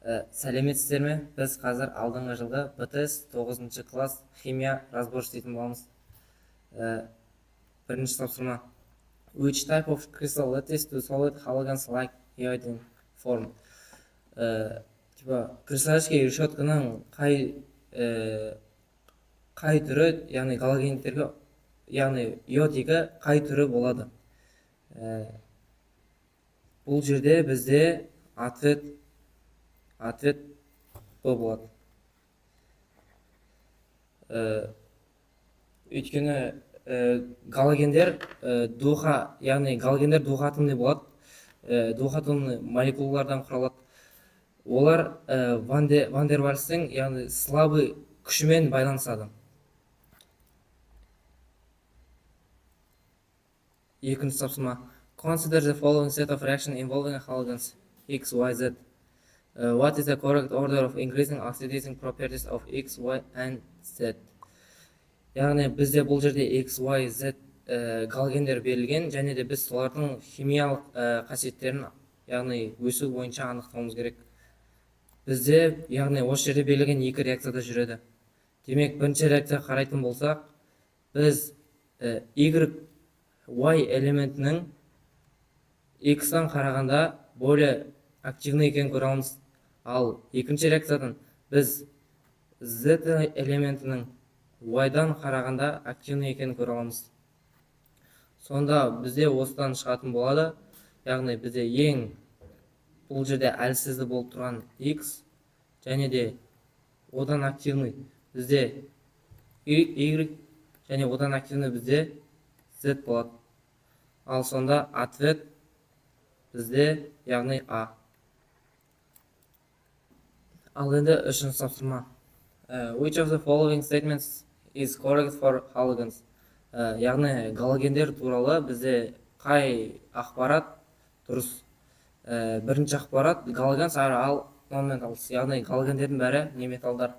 Сәлеметсіздер ме? Біз қазір алдыңғы жылғы БТС 9 класс химия разбор істейтін боламыз. Бірінші тапсырма. Which type of crystal lattice to solid halogons like iodine form? Кристаллический решетканың қай түрі, яғни галогендерге, яғни иодиға қай түрі болады? Бұл жерде бізде ответ Б болады. Өйткені галогендер двухатомный болады. Двухатомный молекулалардан құралады. Олар Ван дер Вальстің, яғни слабый күшімен байланысады. Екінші тапсырма. Consider the following set of reaction involving halogons X, Y, Z. What is the correct order of increasing oxidizing properties of X, Y, and Z? Яғни бізде бұл жерде X, Y, Z галогендер берілген, және де біз солардың химиялық қасиеттерін, яғни өсу бойынша анықтауымыз керек. Бізде, яғни осы жерде берілген екі реакцияда жүреді. Демек, бірінші реакция қарайтын болсақ, біз Y элементінің X-тан қарағанда более активный екен көре аламыз. Ал екінші реакциядан біз Z элементінің Y-дан қарағанда активный екен көре аламыз. Сонда бізде осыдан шығатын болады, яғни бізде ең бұл жерде әлсізді болып тұрған X, және де одан активный бізде Y, және одан активный бізде Z болады. Ал сонда ответ бізде, яғни А. Ал енді үшінші тапсырма. Which of the following statements is correct for halogons? Яғни галогендер туралы бізде қай ақпарат дұрыс? Бірінші ақпарат, галогенс are all non-metals. Яғни галогендердің бәрі не металдар.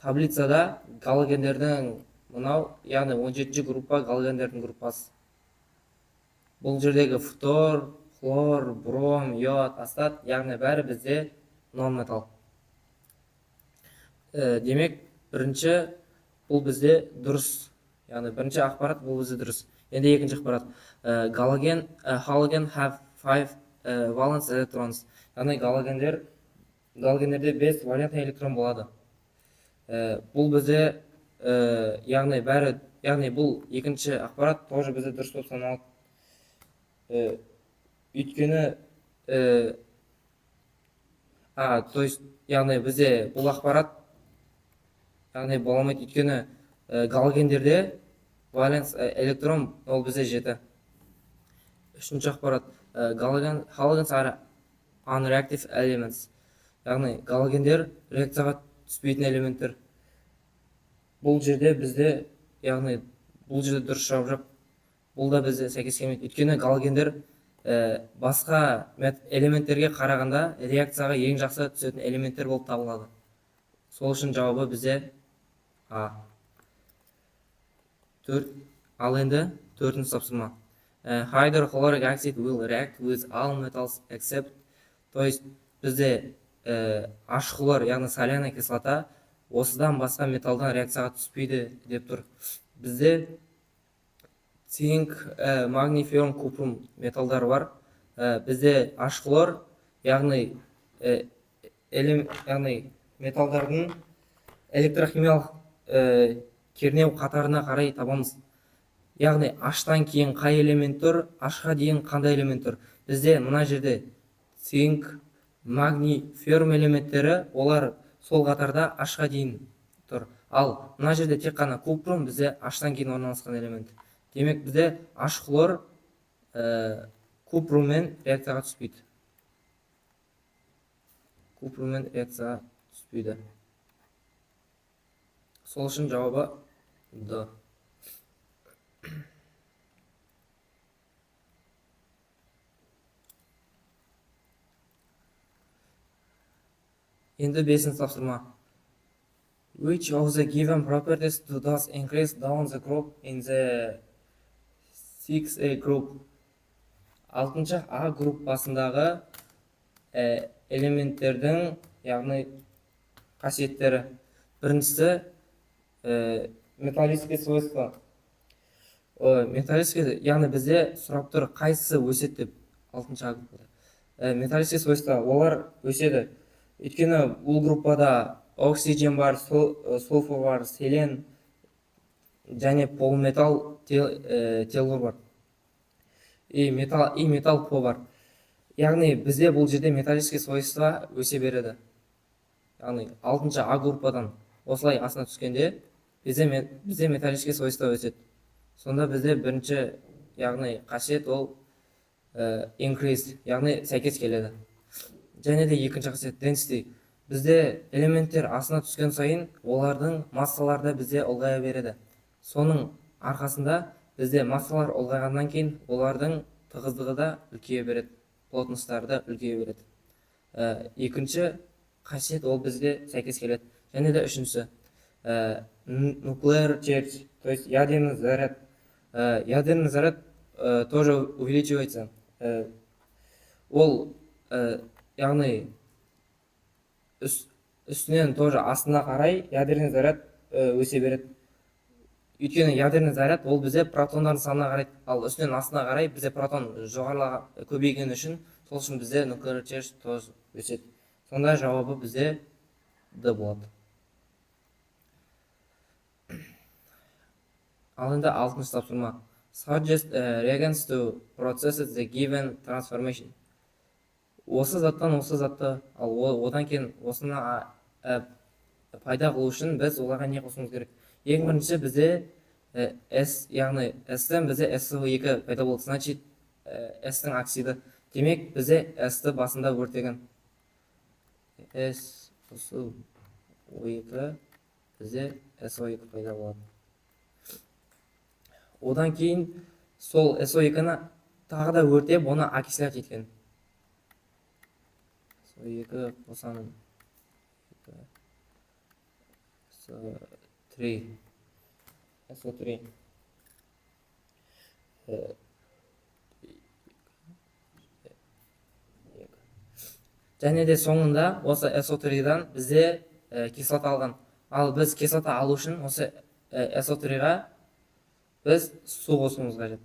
Таблицада галогендердің мынау, яғни 17-ші группа галогендердің группасы. Бұл жердегі фтор, хлор, бром, йод, астат, яғни бәрі бізде non-метал. Демек, бірінші бұл бізде дұрыс. Яғни бірінші ақпарат бұл бізде дұрыс. Енді екінші ақпарат. Halogen have 5 valence electrons. Яғни галогендерде 5 валентный электрон болады. Бұл бізде, яғни бұл екінші ақпарат тоже бізде дұрыс болып саналады. Өйткені, то есть, яғни бізде бұл ақпарат, яғни боламайды, өйткені галогендерде валенс электрон ол бізде 7. Үшінші ақпарат. Halogens are unreactive elements. Яғни галогендер реакцияға түспейтін элементтер. Бұл жерде бізде, яғни бұл жерде дұрыс жауап жоқ. Бұл да бізде сәйкес келмейді. Өйткені галогендер басқа элементтерге қарағанда реакцияға ең жақсы түсетін элементтер болып табылады. Сол үшін жауабы бізде А. Ал енді төртінші тапсырма. Hydrochloric acid will react with all metals except, то есть бізде ашхлор, яғни соляная кислота осыдан басқа металдан реакцияға түспейді деп тұр. Бізде цинк, магний, феррум, купрум металдар бар. Бізде ашхлор, яғни металдардың электрохимиялық кернеу қатарына қарай табамыз. Яғни H-тан кейін қай элемент тұр, H-ға дейін қандай элемент тұр. Бізде мына жерде цинк, магний, феррум элементтері, олар сол қатарда H-ға дейін тұр. Ал мына жерде тек қана купрум бізде H-тан кейін орналасқан элемент. Демек бізде H-хлор купруммен реакцияға түспейді. Купруммен реакцияға түспейді. Сол үшін жауабы Д. Енді бесінші тапсырма. Which of the given properties does increase down the group in the 6A group? 6-шы А группасындағы элементтердің яғни қасиеттері. Біріншісі металлические свойства. Металлические, яғни бізде сұрап тұр қайсысы өседі деп 6-шы группада. Металлические свойства, олар өседі. Өйткені бұл группада оксиген бар, сульфур бар, селен және полуметалл теллур бар. И металл П бар. Яғни бізде бұл жерде металлические свойства өсе береді. Яғни 6-шы А группадан осылай астына түскенде бізде металлические свойства өседі. Сонда бізде бірінші яғни қасиет ол increase, яғни сәйкес келеді. Және де екінші қасиет density. Бізде элементтер астына түскен сайын олардың массалары да бізде ұлғая береді. Соның арқасында бізде массалар ұлғайғаннан кейін олардың тығыздығы да үлкейе береді, плотностары да үлкейе береді. Екінші қасиет ол бізде сәйкес келеді. Және де үшіншісі nuclear charge, то есть ядерный заряд. Ядерный заряд тоже увеличивается. Ол яғни үстінен тоже астына қарай ядерный заряд өсе береді. Өйткені ядерный заряд ол бізде протондардың санына қарайды, ал үстінен астына қарай бізде протон жоғарыға көбейген үшін, сол үшін бізде nuclear charge тоже өседі. Сонда жауабы бізде Д болады. Ал енді 6-шы тапсырма. Suggest reagents to processes the given transformation. Осы заттан осы затты, ал одан кейін осыны пайда қылу үшін біз оларға не қосуымыз керек? Ең бірінші бізде S, яғни S-тен бізде SO2 пайда болды. Значит, S-тің оксиді. Демек, бізде S-ті басында өртеген. SO2 бізде SO2 пайда болады. Одан кейін сол SO2-ны тағы да өртеп, оны окислять еткен. SO2 қосамын. SO3. Және де соңында осы SO3-дан бізде кислота алған. Ал біз кислота алу үшін осы SO3-ға біз су қосуымыз қажет.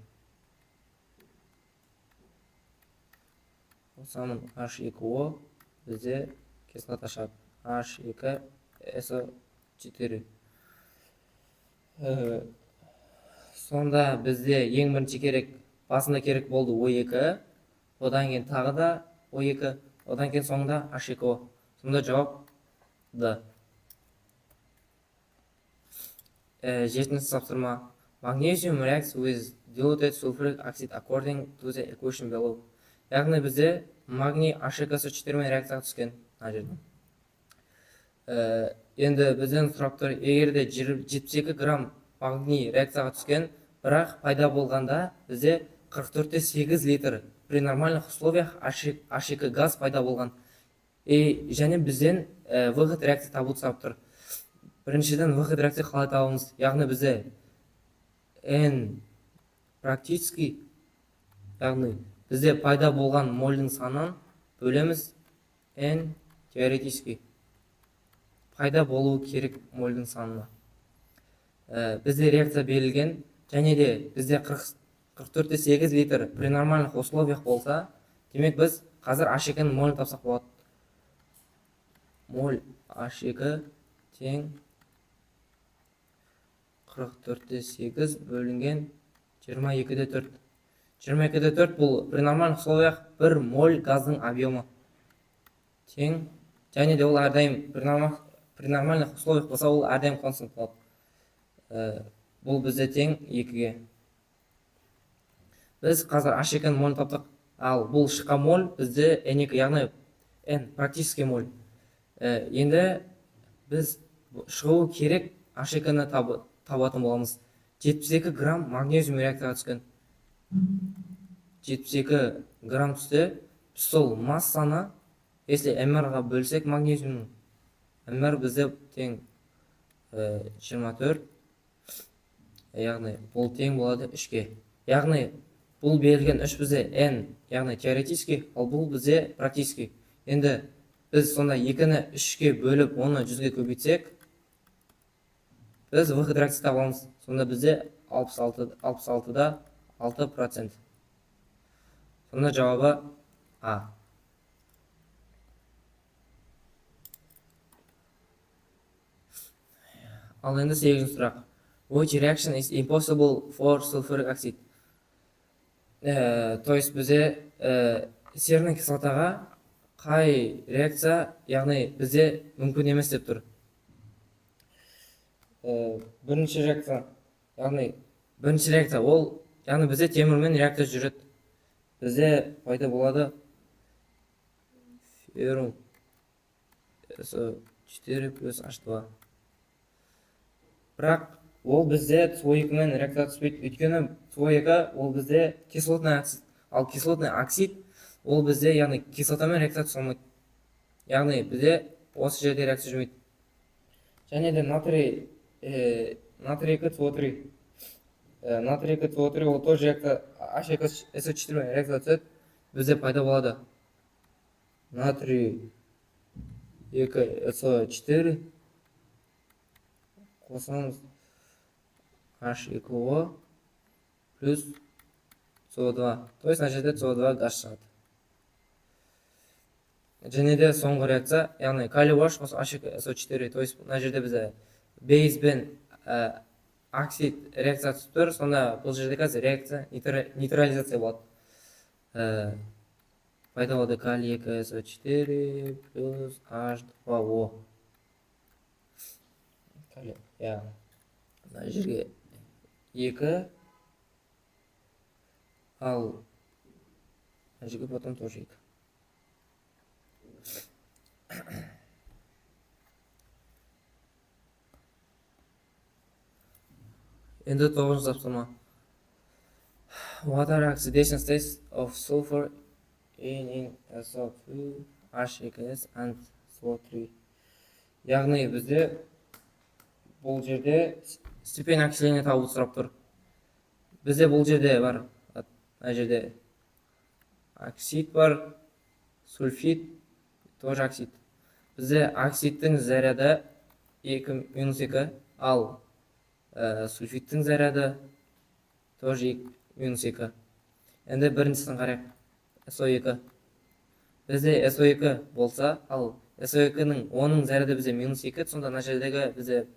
Қосамын H2O, бізде кислота шығады. H2SO4. Сонда бізде ең бірінші керек, басында керек болды O2, одан кейін тағы да O2, одан кейін соңында H2O. Сонда жауап Д. 7-ші тапсырма. Magnesium reacts with diluted sulfuric acid according to the equation below. Яғни бізде магний H2SO4 мен реакцияға түскен. Енді бізден сұрап тұр, егер де 72 грамм магний реакцияға түскен, бірақ пайда болғанда бізде 44,8 литр при нормальных условиях H2 газ пайда болған. Және бізден выход реакция табуды сұрап тұр. Біріншіден выход реакция қалай табуымыз? Яғни бізде N практически, яғни бізде пайда болған мольдің санын бөлеміз N теоретически. Пайда болуы керек мольдің санына. Бізде реакция берілген, және де бізде 44,8 литр при нормальных условиях болса, демек біз қазір H2-ның молін тапсақ болады. Моль H2 тең 44,8 бөлінген 22,4. 22,4 бұл при нормальных условиях 1 моль газдың объемы. Тең, және де ол әрдайым при нормальных условиях болса, ол әрдайым констант болады. Бұл бізде тең 2-ге. Біз қазір H2-ның молін таптық, ал бұл шыққан моль бізде N2, яғни N практически моль. Енді біз шығу керек H2-ны табатын боламыз. 72 грамм магнезиум реакцияға түскен. 72 грамм түсті. Біз сол массаны, если MR-ға бөлсек магнезиумның, MR бізде тең 24, яғни бұл тең болады 3-ге. Яғни бұл берілген 3 бізде N, яғни теоретически, ал бұл бізде практически. Енді біз сонда 2-ні 3-ке бөліп, оны 100-ге көбейтсек, біз в гидроксид табамыз. Сонда бізде 66-да 6%. Сонда жауабы А. Ал енді 8-ші сұрақ. Which reaction is impossible for sulfuric acid? То есть бізде серный кислотаға қай реакция, яғни бізде мүмкін емес деп тұр. Бірінші реакция ол, яғни бізде темірмен реакция жүреді. Бізде пайда болады феррум SO4 плюс H2. Бірақ ол бізде SO2-мен реакция түспейді. Өйткені SO2 ол бізде кислотный оксид. Ал кислотный оксид ол бізде, яғни кислотамен реакция түспейді. Яғни бізде осы жерде реакция жүрмейді. Және де натрий 2CO3. Натрий 2CO3 ол тоже реакция H2SO4 мен реакция түседі. Бізде пайда болады натрий 2SO4 қосамыз H2O плюс CO2. То есть, мына жерде CO2 газ шығады. Және де соңғы реакция, яғни калий OH қоса H2SO4. То есть, мына жерде бізде бейз бен оксид реакция түсіп тұр. Сонда бұл жерде қазір реакция нейтрализация болады. Пайда болады калий 2SO4 плюс H2O. Мына жерге 2, ал мына жерге потом тоже 2. Енді 9-ші тапсырма. What are oxidation states of sulfur in SO2, H2S and SO3? Яғни бізде бұл жерде степень окисления табуды сұрап тұр. Бізде бұл жерде бар, мына жерде оксид бар, сульфид, тоже оксид. Бізде оксидтің заряды 2-2, ал сульфидтің заряды тоже 2-2. Енді біріншісін қарайық. SO2. Бізде SO2 болса, ал SO2-нің оның заряды бізде -2, сонда мына жердегі бізде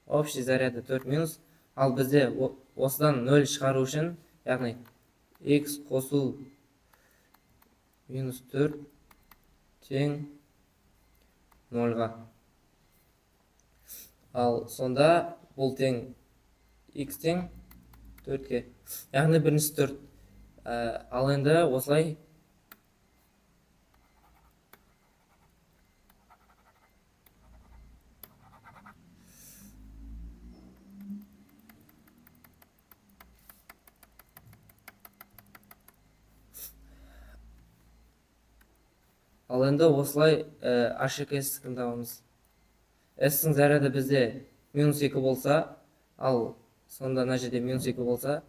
общий заряды 4-, ал бізде осыдан 0 шығару үшін, яғни x қосу -4 тең 0-ға. Ал сонда бұл тең x тең 4-ке. Яғни бірінші 4. Ал енді осылай H2S-ін табамыз. S-ің заряды бізде -2 болса, ал сонда мына жерде -2 болса,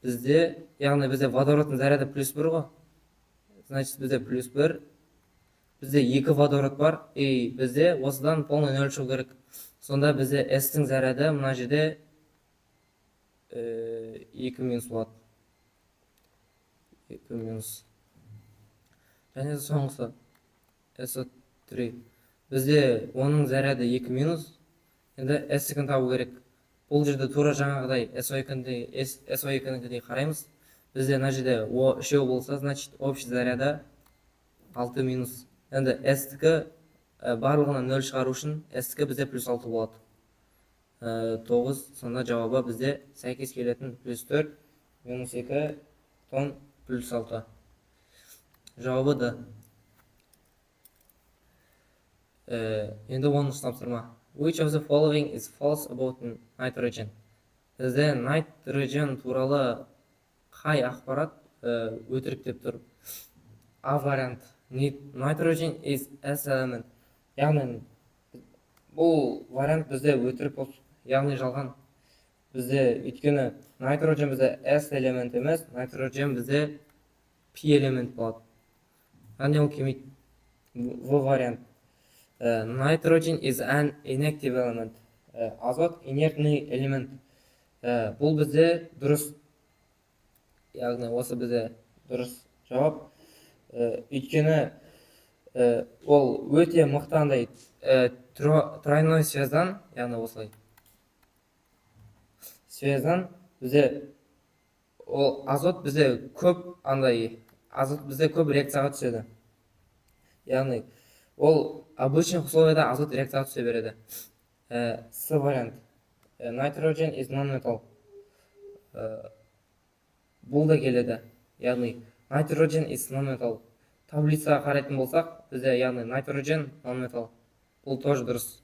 бізде, яғни бізде водородтың заряды +1 ғой. Значит, бізде +1. Бізде 2 водород бар, и бізде осыдан полный 0 шығу керек. Сонда бізде S-ің заряды мына жерде 2- болады. 2-. Және соңғысы SO3. Бізде оның заряды 2-. Енді S-ін табу керек. Бұл жерде тура жаңағыдай SO2-ні қараймыз. Бізде мына жерде O3 болса, значит, общий заряды 6-. Енді S-тікі барлығынан 0 шығару үшін, S-тікі бізде +6 болады. 9, сонда жауабы бізде сәйкес келетін +4, -2, тон +6. Жауабы да. Енді 10-ші тапсырма. Which of the following is false about nitrogen? Бізде nitrogen туралы қай ақпарат өтірік деп тұр? А вариант. Nitrogen is S element. Яғни бұл вариант бізде өтірік болды. Яғни жалған. Бізде өйткені nitrogen бізде S элемент емес, nitrogen бізде P элемент болады. Яғни ол келмейді. В вариант. Nitrogen is an inactive element. Азот инертный элемент. Бұл бізде дұрыс, яғни осы бізде дұрыс жауап. Өйткені ол өте мықтандай тройной связдан, яғни осылай связдан бізде ол азот бізде көп реакцияға түседі. Яғни ол обычных условияда азот реакцияға түсе береді. С вариант. Nitrogen is non-metal. Бұл да келеді. Яғни nitrogen is non-metal. Таблицаға қарайтын болсақ, бізде яғни nitrogen non-metal. Бұл тоже дұрыс.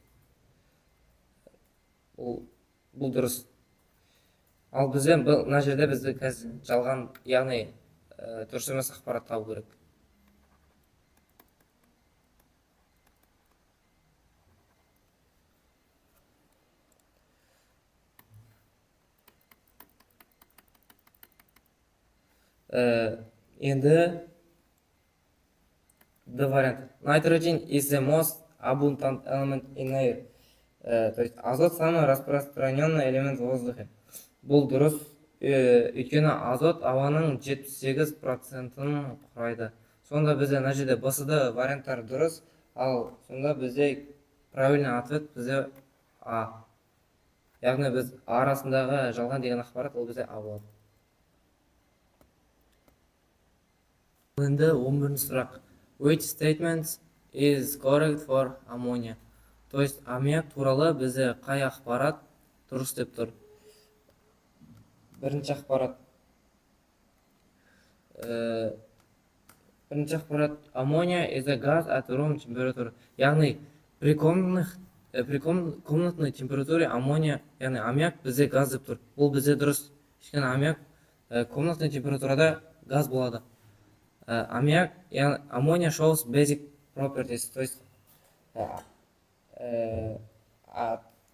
Бұл дұрыс. Ал бізде мына жерде бізді қазір жалған, яғни дұрыс емес ақпарат табу керек. Енді D вариант. Nitrogen is the most abundant element in air. То есть азот самый распространенный элемент в воздухе. Бұл дұрыс, өйткені азот ауаның 78%-ын құрайды. Сонда бізде мына жерде BCD варианттар дұрыс, ал сонда бізде правильный ответ бізде А. Яғни біз арасындағы жалған деген ақпарат ол бізде А болады. Енді 11-ші сұрақ. Which statements is correct for ammonia? То есть аммиак туралы бізде қай ақпарат дұрыс деп тұр? Бірінші ақпарат ammonia is a gas at room temperature. Яғни при комнатной температуре аммония, яғни аммиак бізде газ деп тұр. Бұл бізде дұрыс. Өйткені аммиак комнатной температурада газ болады. Ammonia shows basic properties. То есть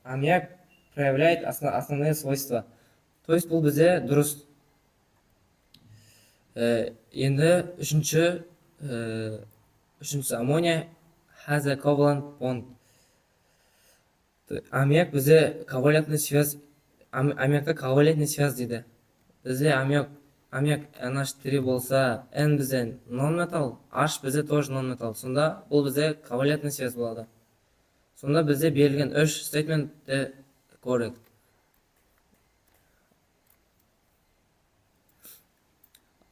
аммиак проявляет основные свойства. То есть бұл бізде дұрыс. Енді үшінші ammonia has a covalent bond. Аммиак бізде ковалентный связь, аммиакта ковалентный связь дейді. Бізде аммиак NH3 болса, N бізде non-metal, H бізде тоже non-metal. Сонда бұл бізде ковалентный связь болады. Сонда бізде берілген үш statement де correct.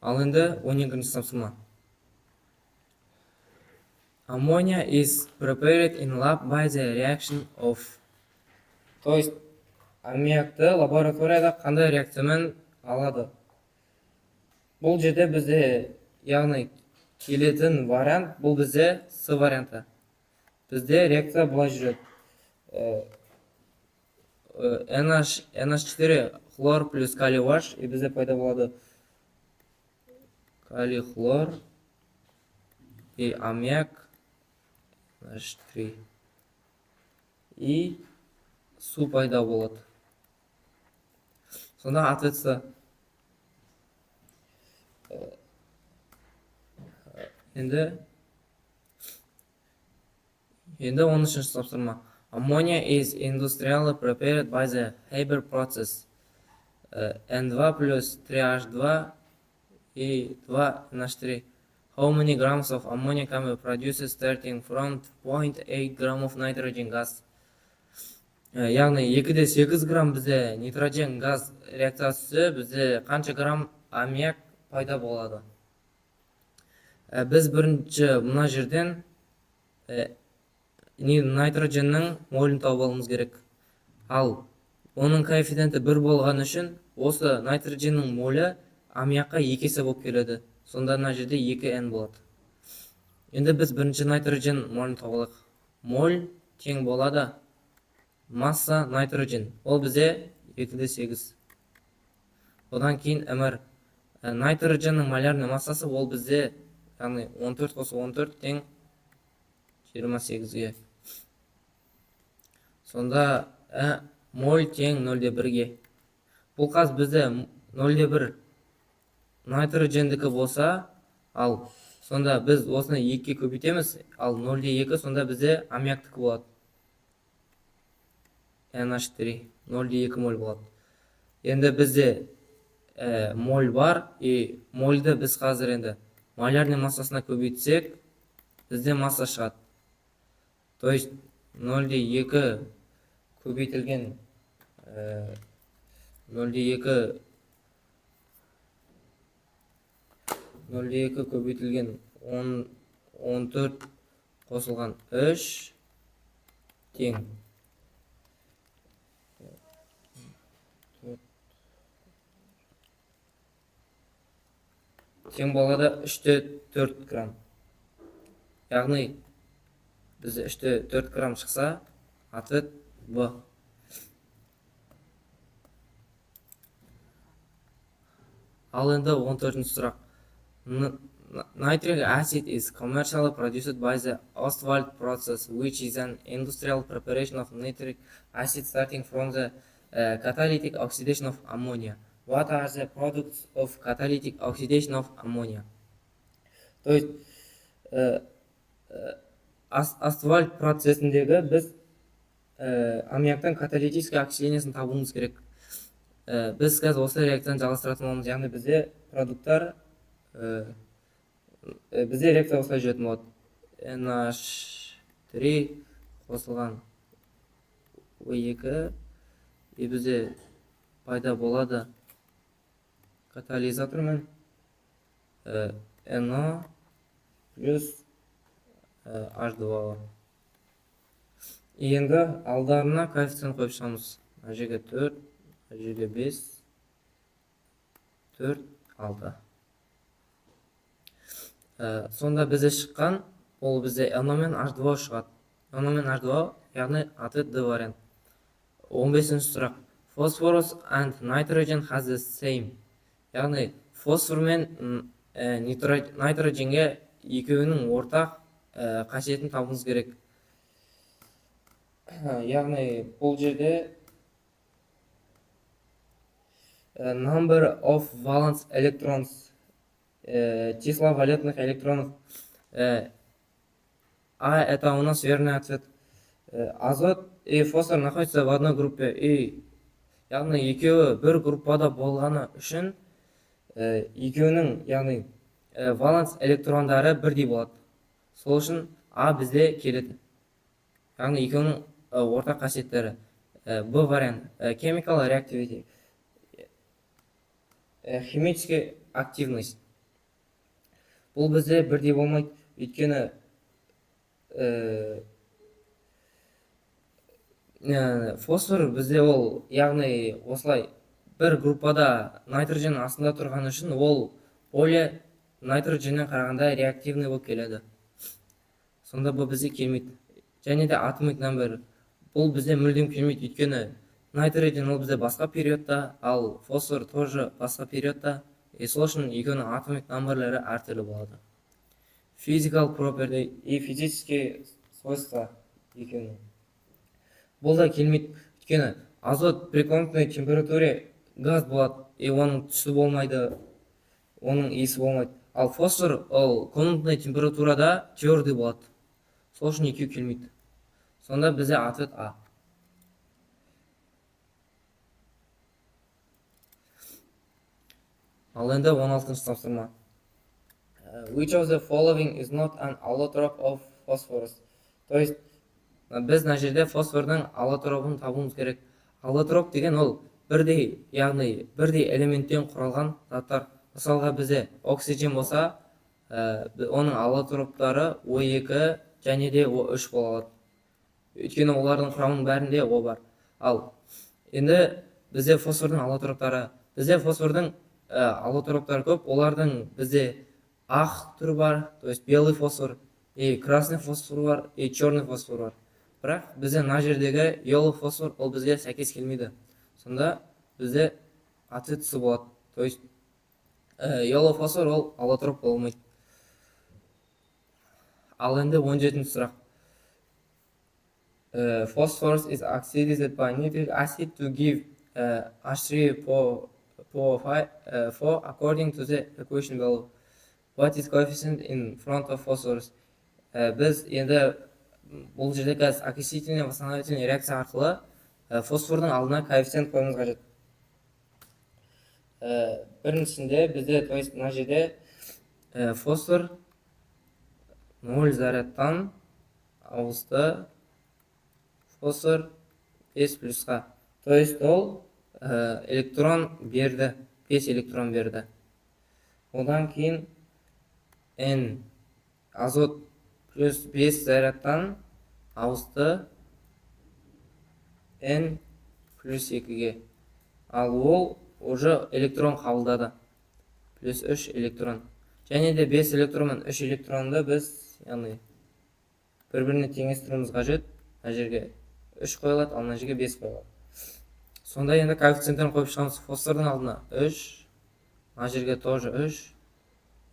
Ал енді 12-ші тапсырма. Ammonia is prepared in lab by the reaction of. То есть аммиакты лабораторияда қандай реакциямен алады? Бұл жерде бізде, яғни келетін вариант, бұл бізде С варианты. Бізде реакция бұлай жүреді. NH4 хлор плюс калий OH, и бізде пайда болады калий хлор и аммиак NH3. И су пайда болады. Сонда ответственно. Енді 13-ші тапсырма. Ammonia is industrially prepared by the Haber process. N2 plus 3H2 и 2NH3. How many grams of ammonia can be produced starting from 0.8 gram of nitrogen gas? Яғни 2-8 грамм бізде нитроген газ реакциясы, бізде қанша грамм аммиак пайда болады? Біз бірінші мына жерден nitrogenнің молін тауып алуымыз керек. Ал оның коэффициенті 1 болған үшін, осы nitrogenнің молі аммиакқа 2 есе болып келеді. Сонда мына жерде 2N болады. Енді біз бірінші nitrogen молін тауып алайық. Моль тең болады масса nitrogen. Ол бізде 2-8. Одан кейін MR. Nitrogenнің малярный массасы ол бізде 14 қосы 14 тең 28-ге. Сонда моль тең 0,1-ге. Бұл қаз бізде 0,1 nitrogендікі болса, ал Сонда біз осыны 2-ке көбейтеміз, ал 0,2 сонда бізде аммиактікі болады. NH3 0,2 моль болады. Енді бізде моль бар, и мольді біз қазір енді малярный массасына көбейтсек, бізде масса шығады. То есть 0,2 көбейтілген 0,2 көбейтілген 14 қосылған 3 тең. Тең болады 3,4 грамм. Яғни бізде 3,4 грамм шықса, ответ Б. Ал енді 14-ші сұрақ. Nitric acid is commercially produced by the Ostwald process, which is an industrial preparation of nitric acid starting from the catalytic oxidation of ammonia. What are the products of catalytic oxidation of ammonia? То есть, Ostwald процесіндегі біз аммиактың каталитический оксидениясын табуымыз керек. Біз қазір осы реакцияны жалғастыратын боламыз, яғни бізде продукттар бізде реакция осылай жүретін болады. NH3 қосылған O2 и бізде пайда болады катализатормен NO плюс H2O. Енді алдарына коэффициент қойып шығамыз. Мына жерге 4, мына жерге 5, 4, 6. Сонда бізде шыққан, ол бізде NO мен H2O шығады. NO мен H2O, яғни ответ D вариант. 15-ші сұрақ. Phosphorus and nitrogen has the same. Яғни фосфор мен nitrogenге екеуінің ортақ қасиетін табуымыз керек. Яғни бұл жерде number of valence electrons, числа валентных электронов. А это у нас верный ответ. Азот и фосфор находятся в одной группе. И яғни екеуі бір группада болғаны үшін екеуінің яғни валенс электрондары бірдей болады. Сол үшін А бізде келеді. Яғни екеуінің ортақ қасиеттері. Б вариант. Chemical reactivity. Химическая активность. Бұл бізде бірдей болмайды, өйткені фосфор бізде ол, яғни осылай бір группада найтроген астында тұрған үшін ол поле найтроgenнен қарағанда реактивный болып келеді. Сонда бұл бізде келмейді. Және де атомик номер бұл бізде мүлдем келмейді, өйткені найтроген ол бізде басқа периодта, ал фосфор тоже басқа периодта. Сол үшін екеуінің атомик номерлері әртүрлі болады. Physical property и физические свойства екеуінің. Бұл да келмейді, өйткені азот при комнатной температуре газ болады, и оның түсі болмайды, оның иісі болмайды. Ал фосфор ол комнатной температурада твердый болады. Сол үшін екеу келмейді. Сонда бізде ответ А. Ал енді 16-ші тапсырма. Which of the following is not an allotrope of phosphorus? То есть, біз мына жерде фосфордың аллотропын табуымыз керек. Аллотроп деген ол бірдей, яғни бірдей элементтен құралған заттар. Мысалға бізде оксиген болса, оның аллотроптары O2 және де O3 болады. Өйткені олардың құрамының бәрінде O бар. Ал енді бізде фосфордың аллотроптары, бізде фосфордың аллотроптары көп, олардың бізде ақ түрі бар, то есть белый фосфор, и красный фосфор бар, и черный фосфор бар. Бірақ бізде мына жердегі yellow фосфор ол бізге сәйкес келмейді. Сонда бізде ответ С болады. То есть yellow фосфор ол аллотроп болмайды. Ал енді 17-ші сұрақ. Phosphorus is oxidized by nitric acid to give H3PO4 according to the equation below. What is coefficient in front of phosphorus? Біз енді бұл жерде қазір окислительный восстановительный реакция арқылы фосфордың алдына коэффициент қоюымыз қажет. Біріншісінде бізде, то есть мына жерде фосфор 0 зарядтан ауысты фосфор 5 плюсқа. То есть ол электрон берді, 5 электрон берді. Одан кейін N азот плюс 5 зарядтан ауысты N плюс 2-ге. Ал ол уже электрон қабылдады. Плюс 3 электрон. Және де 5 электрон мен 3 электронды біз, яғни бір-біріне теңестіруіміз қажет. Мына жерге 3 қойылады, ал мына жерге 5 қойылады. Сонда енді коэффициенттерін қойып шығамыз. Фосфордың алдына 3, мына жерге тоже 3,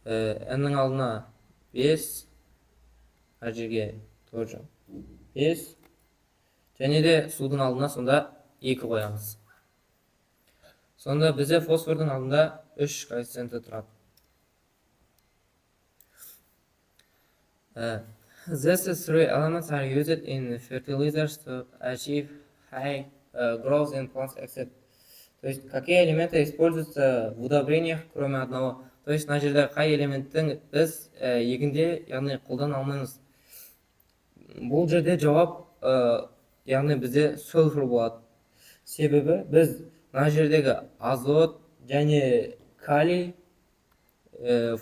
N-нің алдына 5, мына жерге тоже 5, және де судың алдына сонда 2 қоямыз. Сонда бізде фосфордың алдында 3 коэффициенті тұрады. These three elements are used in fertilizers to achieve high growth in plants except. То есть, какие элементы используются в удобрениях, кроме одного? То есть, мына жерде қай элементтің біз егінде, яғни қолдан алмаймыз. Бұл жерде жауап, яғни бізде сульфур болады. Себебі біз мына жердегі азот және калий,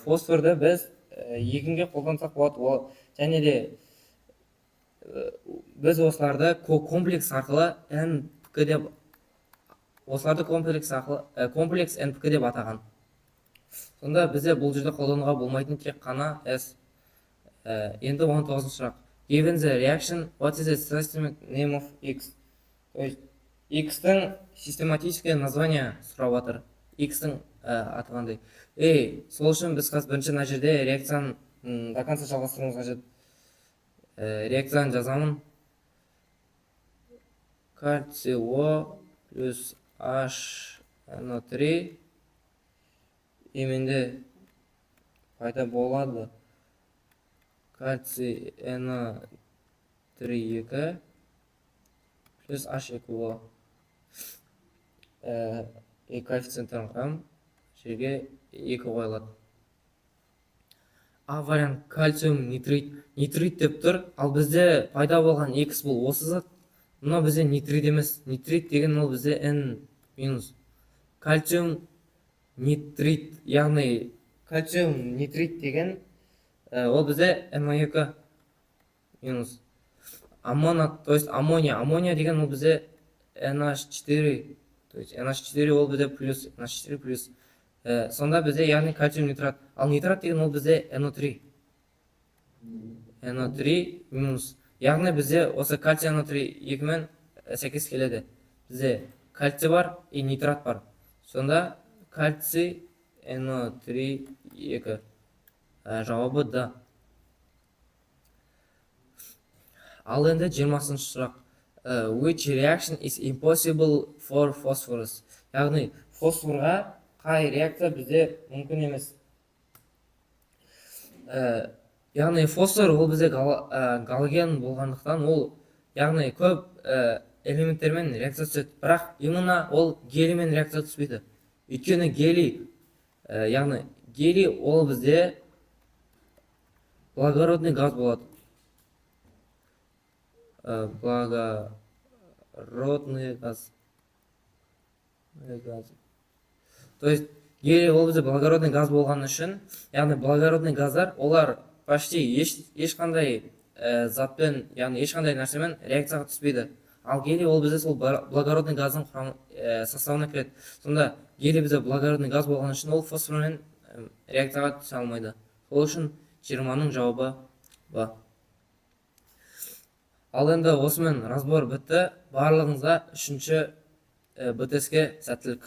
фосфорды біз егінге қолдансақ болады. Және де біз осыларды комплекс арқылы NPK деп, осыларды комплекс NPK деп атаған. Сонда бізде бұл жерде қолдануға болмайтын тек қана S. Енді 19 сұрақ. Given the reaction, what is the systemic name of X? То есть, X-тің систематическое название сұрап жатыр. X-тің аты қандай? Сол үшін біз қазір бірінші мына жерде реакцияны до конца жалғастыруымыз қажет. Реакцияны жазамын. Кальций О плюс HNO3 еменде пайда болады. Кальций NO3 плюс H2O. Коэффициенттерін қоямын. Жерге 2 қойылады. А вариант кальциум нитрит. Нитрит деп тұр, ал бізде пайда болған X бұл осы зат. Мына бізде нитрит емес. Нитрит деген ол бізде N-. Кальциум нитрит, яғни кальциум нитрит деген ол бізде NO2-. Аммонат, то есть аммония. Аммония деген ол бізде NH4. То есть NH4 ол бізде плюс, NH4 плюс. Сонда бізде яғни кальциум нитрат. Ал нитрат деген ол бізде NO3. NO3 минус. Яғни бізде осы кальций NO3 екімен сәйкес келеді. Бізде кальций бар и нитрат бар. Сонда кальций NO3 2. Жауабы да. Ал енді 20-шы сұрақ. Which reaction is impossible for phosphorus? Яғни фосфорға қай реакция бізде мүмкін емес? Яғни фосфор ол бізде галоген болғандықтан ол, яғни көп элементтермен реакция түседі. Бірақ именно ол гелиймен реакция түспейді. Өйткені гелий, яғни гелий ол бізде благородный газ болады. Благородный газ. То есть гелий ол бізде благородный газ болған үшін, яғни благородный газдар олар почти ешқандай затпен, яғни ешқандай нәрсемен реакцияға түспейді. Ал гелий ол бізде сол благородный газдың составына кіреді. Сонда гелий бізде благородный газ болған үшін ол фосформен реакцияға түсе алмайды. Сол үшін 20-ның жауабы Б. Ал енді осымен разбор бітті. Барлығыңызға 3-ші БТС-ке сәттілік.